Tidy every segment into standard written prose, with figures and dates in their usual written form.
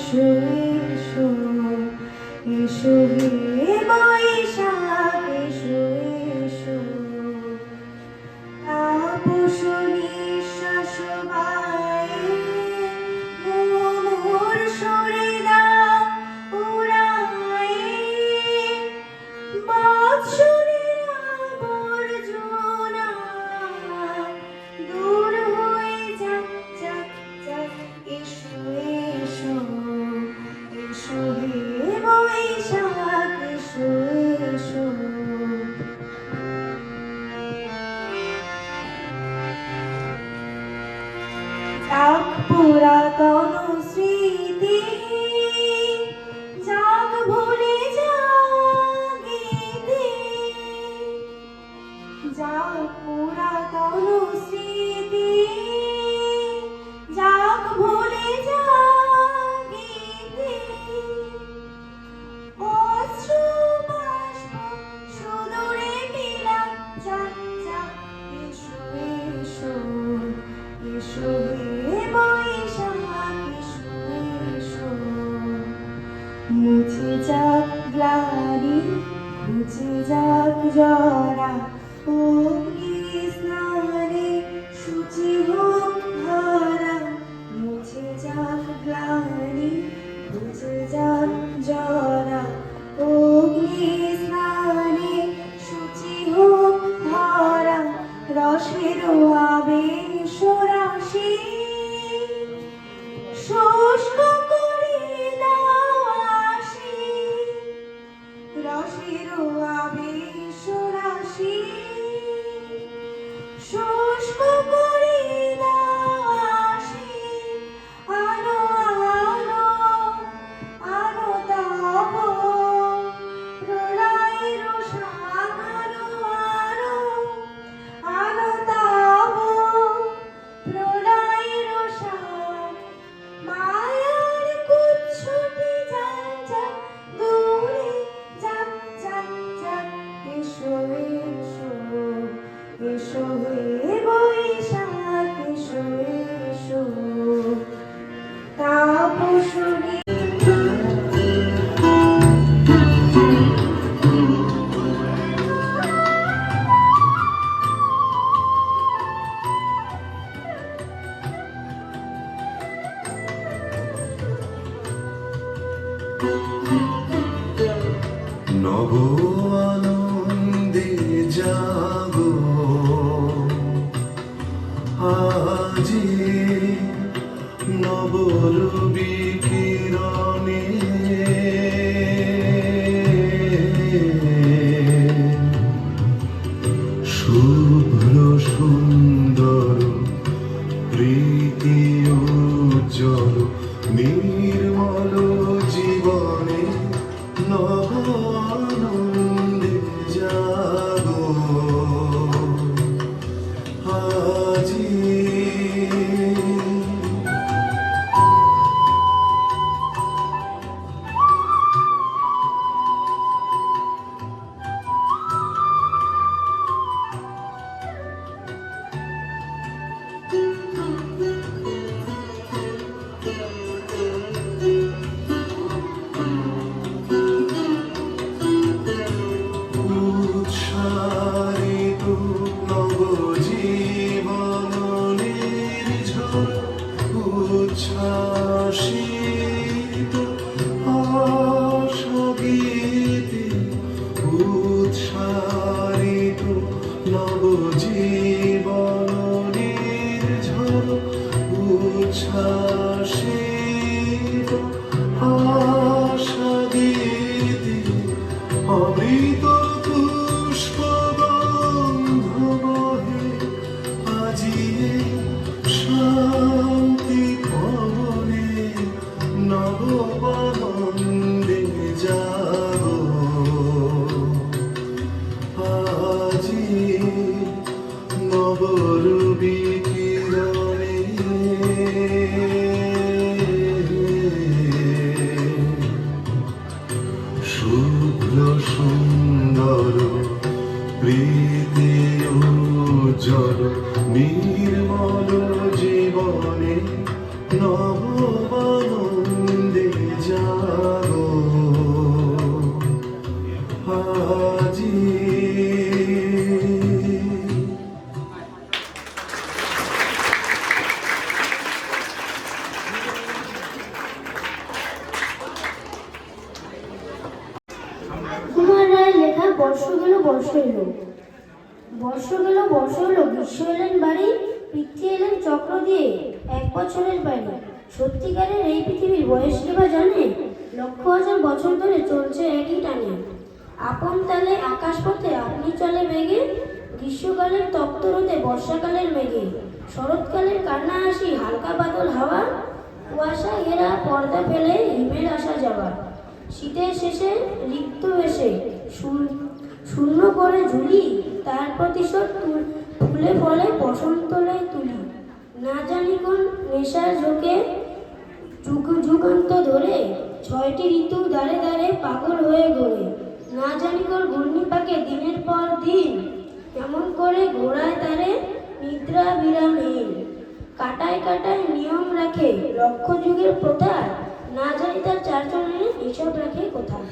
এসো এসো এসো হে বৈশাখ এসো এসো তাপস নিঃশ্বাস বায়ে মোর শরীরা উড়ায়ে বৎসরের আবর্জনা দূর হয়ে যাক যাক যাক এসো এসো এসো হে বৈশাখ এসো এসো যাক পুরাতন স্মৃতি যাক ভুলে জাগিতে যাক পুরাতন স্মৃতি যাক ভুলে জাগিতে অশ্রু বাষ্প সুদূরে বিলাপ যাক যাক এসো এসো এসো হে বৈশাখ এসো এসো মুছে যাক গ্লানি ঘুচে যাক জরা অগ্নি স্নানে শুচি হোক ধরা মুছে যাক গ্লানি ঘুচে যাক জরা অগ্নি স্নানে শুচি হোক ধরা রসের আবেশ রাশি শুষ্ক করে দাও আসি রসের আবেশ রাশি শুষ্ক করে দাও আসি আলো আলো আলো তাপ প্রলয়ের শাখানো আলো আলো তাপ প্রলয়ের শাখ মায়ার কুচ্ছটি যাক যাক দূরে যাক যাক যাক এসো এসো এসো হে বৈশাখ এসো এসো তাপস নব আনন্দে জাগো আজি নব রবি কিরণে শুভ্র সুন্দর প্রীতি উজ্জ্বল নির্মল জীবনে নব আনন্দে জাগো আজি উৎসারিত নবজীবনের ঝড় উচ্ছ্বাসিত আশাগীতে উৎসারিত নবজীবনের ঝড় উচ্ছ্বাসিত আশাগীতে অমৃত পুষ্পগন্ধ বহে আজিয়ে শান্তি পবনে নবানন্দে জাগো আজি নবরবি কিরণে শুভ্র সুন্দর প্রীতি উজ্জ্বল নির্মল জীবনে নবানন্দে বর্ষ গেল বর্ষ এলো, বর্ষ গেল বর্ষ এলো, গ্রীষ্ম এলেন বাড়ি, পিতৃ এলেন চক্র দিয়ে 1 বছরের বাড়ি। সত্যিকারের এই পৃথিবীর বয়স কে বা জানে? লক্ষ হাজার বছর ধরে চলছে একই টানে। আপন তালে আকাশ পথে আপনি চলে বেগে, গ্রীষ্মকালের তপ্ত রোদে বর্ষাকালের মেঘে, শরৎকালের কান্না হাসি হালকা বাদল হাওয়া, কুয়াশা ঘেরা পর্দা ফেলে হিমের আসা যাওয়া, শীতের শেষে রিক্ত এসে শূন্য করে ঝুলি, তার প্রতিশোধ ফুলে ফলে বসন্তলে তুলি। না জানি কোন নেশার ঝোঁকে যুগান্ত ধরে 6টি ঋতু দাঁড়ে দাঁড়ে পাগল হয়ে ঘোরে। না জানি কোন ঘূর্ণিপাকে দিনের পর দিন কেমন করে ঘোরায় তারে নিদ্রা বিরামহীন। কাটায় কাটায় নিয়ম রাখে লক্ষ যুগের প্রথা, না জানি তার 4 চরণে হিসাব রাখে কোথায়।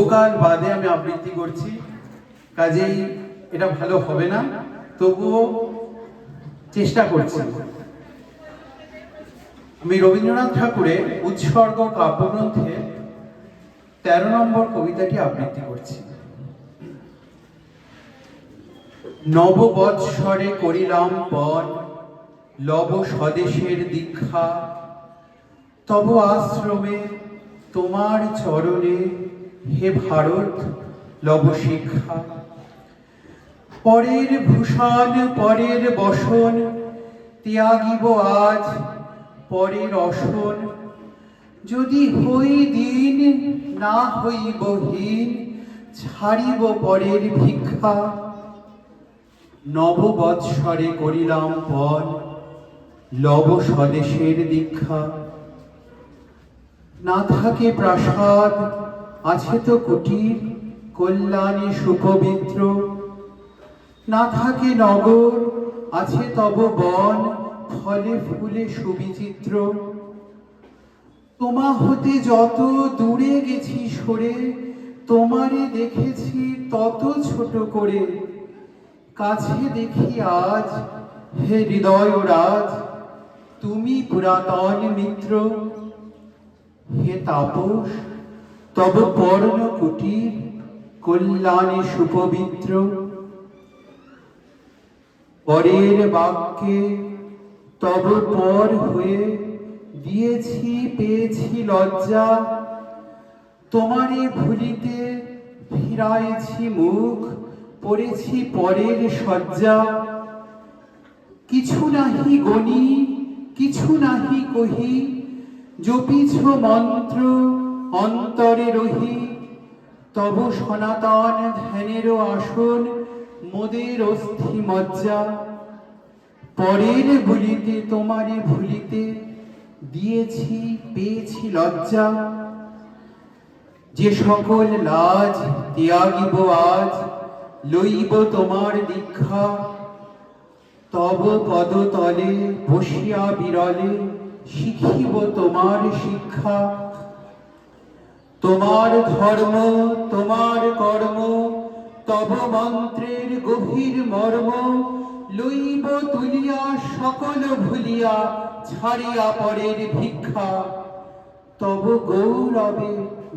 বহুকাল বাদে আমি আবৃত্তি করছি, কাজেই এটা ভালো হবে না, তবুও চেষ্টা করছি। আমি রবীন্দ্রনাথ ঠাকুরের উৎসর্গ কাব্যগ্রন্থে 13 নম্বর কবিতাটি আবৃত্তি করছি। নববৎসরে করিলাম পণ, লব স্বদেশের দীক্ষা, তব আশ্রমে তোমার চরণে হে ভারত লব শিক্ষা। পরের ভূষণ পরের বসন, ত্যাগিব আজ পরের অসন, যদি হই দিন না হইব হীন, ছাড়িব পরের ভিক্ষা। নববৎসরে করিলাম পণ, লব স্বদেশের দীক্ষা। না থাকে প্রাসাদ আছে তো কুটির, কল্যাণী সুপবিত্র। না থাকে নগর আছে তব বন, ফলে ফুলে সুবিচিত্র। তোমা হতে যত দূরে গেছি সরে, তোমারে দেখেছি তত ছোট করে। কাছে দেখি আজ হে হৃদয় রাজ, তুমি পুরাতন মিত্র। হে তাপস তব পর্ণ কুটির, কল্যাণী সুপবিত্র। পরের বাক্যে তব পর হয়ে দিয়েছি পেয়েছি লজ্জা। তোমারে ভুলিতে ফিরাইছি মুখ, পড়েছি পরের শয্যা। কিছু নাহি গণি কিছু নাহি কহি, জপিছ মন্ত্র অন্তরে রহি। তব সনাতন ধ্যানেরও আসন, মোদের অস্থি মজ্জা। পরের ভুলিতে তোমারে ভুলিতে দিয়েছি পেয়েছি লজ্জা। যে সকল লাজ ত্যাগিব আজ, লইব তোমার দীক্ষা। তব পদতলে বসিয়া বিরলে, শিখিব তোমার শিক্ষা। তোমার ধর্ম তোমার কর্ম, তব মন্ত্রের গভীর মর্ম। লইব তুলিয়া সকল ভুলিয়া, ছাড়িয়া পরের ভিক্ষা। তব গৌরবে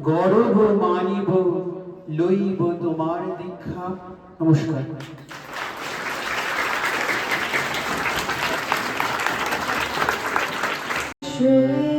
গর্ব মানিব, লইব তোমার দীক্ষা। নমস্কার। শ্রী